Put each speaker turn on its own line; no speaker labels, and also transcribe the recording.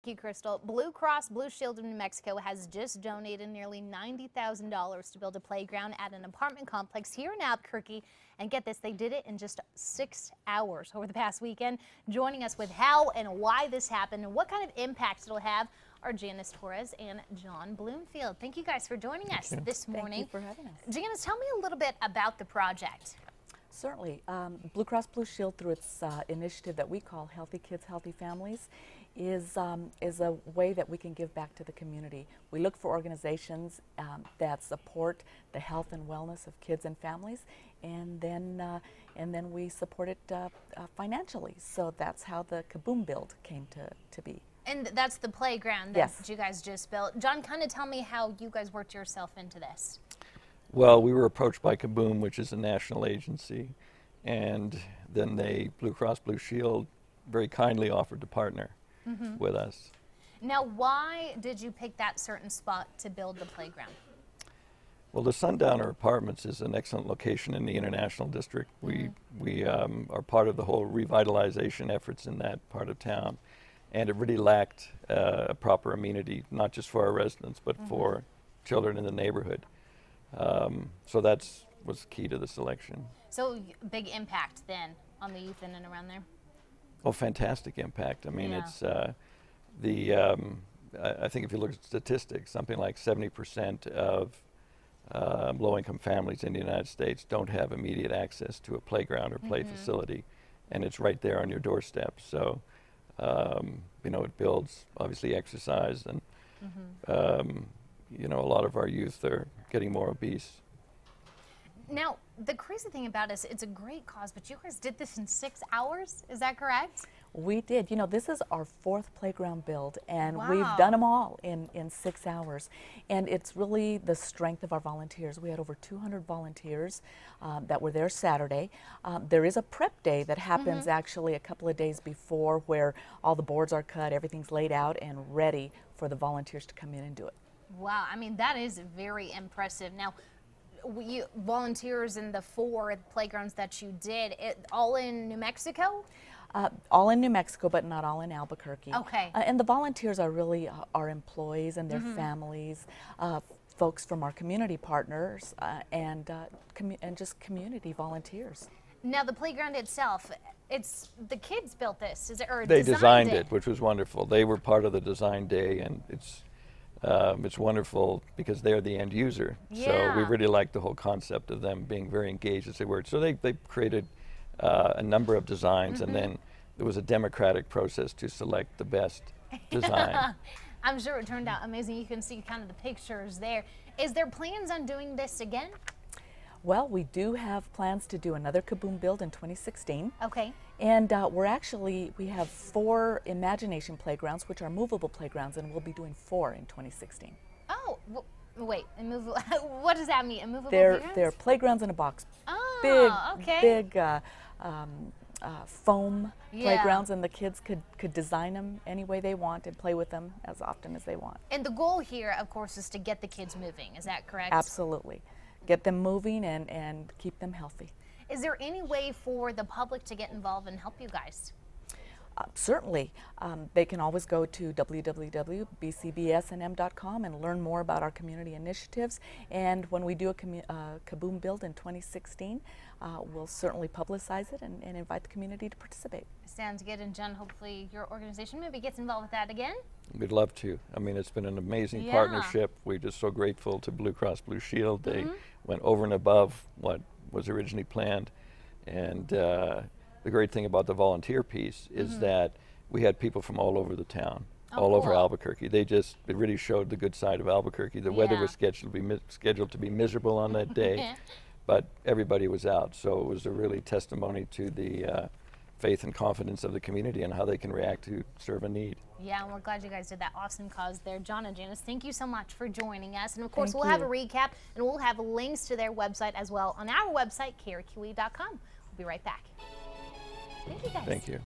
Thank you, Crystal. Blue Cross Blue Shield of New Mexico has just donated nearly $90,000 to build a playground at an apartment complex here in Albuquerque. And get this, they did it in just 6 hours over the past weekend. Joining us with how and why this happened and what kind of impact it'll have are Janice Torres and John Bloomfield. Thank you guys for joining us this morning.
Thank you for having us.
Janice, tell me a little bit about the project.
Certainly. Blue Cross Blue Shield, through its initiative that we call Healthy Kids, Healthy Families, is a way that we can give back to the community. We look for organizations that support the health and wellness of kids and families, and then we support it financially. So that's how the Kaboom build came to be.
And that's the playground that you guys just built. John, kind of tell me how you guys worked yourself into this.
Well, we were approached by Kaboom, which is a national agency, and then Blue Cross Blue Shield very kindly offered to partner with us.
Now, why did you pick that certain spot to build the playground?
Well, the Sundowner Apartments is an excellent location in the International District. We are part of the whole revitalization efforts in that part of town, and it really lacked a proper amenity, not just for our residents, but for children in the neighborhood. So that's was key to the selection.
So big impact then on the youth in and around there?
Oh, fantastic impact. I mean, it's I think if you look at statistics, something like 70% of low-income families in the United States don't have immediate access to a playground or play facility, and it's right there on your doorstep. So, you know, it builds obviously exercise, and you know, a lot of our youth are getting more obese.
Now, the crazy thing about it is it's a great cause, but you guys did this in 6 hours, is that correct?
We did. You know, this is our 4th playground build, and we've done them all in 6 hours. And it's really the strength of our volunteers. We had over 200 volunteers that were there Saturday. There is a prep day that happens actually a couple of days before, where all the boards are cut, everything's laid out and ready for the volunteers to come in and do it.
Wow, I mean, that is very impressive. Now, volunteers in the 4 playgrounds that you did, all in New Mexico?
All in New Mexico, but not all in Albuquerque.
Okay.
And the volunteers are really our employees and their families, folks from our community partners, and just community volunteers.
Now, the playground itself, it's the kids built this, is it? Or
they designed it, which was wonderful. They were part of the design day, and it's wonderful because they're the end user. So we really like the whole concept of them being very engaged as they were. So they created a number of designs, and then there was a democratic process to select the best design.
I'm sure it turned out amazing. You can see kind of the pictures there. Is there plans on doing this again?
Well, we do have plans to do another Kaboom build in 2016.
Okay.
And we have 4 imagination playgrounds, which are movable playgrounds, and we'll be doing 4 in 2016.
Oh, wait, immovable, what does that mean, immovable
playgrounds?
They're
playgrounds in a box.
Oh,
big foam playgrounds, and the kids could design them any way they want and play with them as often as they want.
And the goal here, of course, is to get the kids moving, is that correct?
Absolutely. Get them moving and keep them healthy.
Is there any way for the public to get involved and help you guys?
Certainly. They can always go to www.bcbsnm.com and learn more about our community initiatives. And when we do a Kaboom build in 2016, we'll certainly publicize it and invite the community to participate.
Sounds good. And John, hopefully your organization maybe gets involved with that again?
We'd love to. I mean, it's been an amazing partnership. We're just so grateful to Blue Cross Blue Shield. They went over and above what was originally planned. And the great thing about the volunteer piece is that we had people from all over the town, all over Albuquerque. It really showed the good side of Albuquerque. The weather was scheduled to be miserable on that day, but everybody was out. So it was a really testimony to the faith and confidence of the community and how they can react to serve a need.
Yeah, and we're glad you guys did that awesome cause there. John and Janice, thank you so much for joining us. And of course, we'll have a recap, and we'll have links to their website as well on our website, KRQE.com. We'll be right back. Thank you guys.
Thank you.